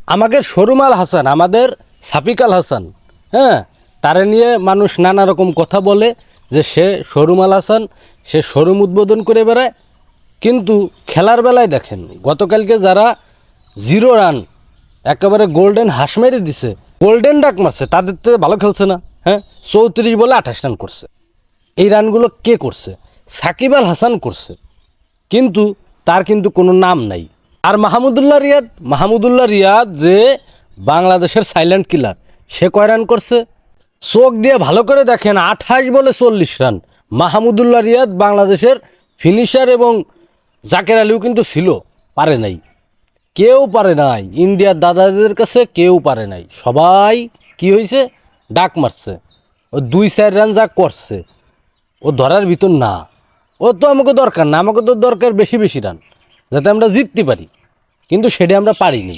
আমাদের শরুমাল হাসান, আমাদের সাফিক আল হাসান, হ্যাঁ, তারে নিয়ে মানুষ নানা রকম কথা বলে যে সে শরুমাল হাসান, সে শোরুম উদ্বোধন করে বেড়ায়। কিন্তু খেলার বেলায় দেখেন গতকালকে যারা 0 রান একেবারে গোল্ডেন হাঁস মেরে দিছে, গোল্ডেন ডাক মারছে, তাদের থেকে ভালো খেলছে না। হ্যাঁ, 34 বলে 28 রান করছে। এই রানগুলো কে করছে? সাকিব আল হাসান করছে, কিন্তু তার কিন্তু কোনো নাম নাই। আর মাহমুদুল্লাহ রিয়াদ যে বাংলাদেশের সাইলেন্ট কিলার, সে কয় রান করছে? চোখ দিয়ে ভালো করে দেখেন, 28 বলে 40 রান। মাহমুদুল্লাহ রিয়াদ বাংলাদেশের ফিনিশার, এবং জাকের আলীও কিন্তু ছিল, পারে নাই, কেউ পারে নাই। ইন্ডিয়ার দাদাদের কাছে কেউ পারে নাই। সবাই কি হয়েছে, ডাক মারছে। ও 2-4 রান যা করছে, ও ধরার ভিতর না। ও তো আমাকে দরকার না, আমাকে তো দরকার বেশি বেশি রান, যাতে আমরা জিততে পারি, কিন্তু সেটা আমরা পারিনি।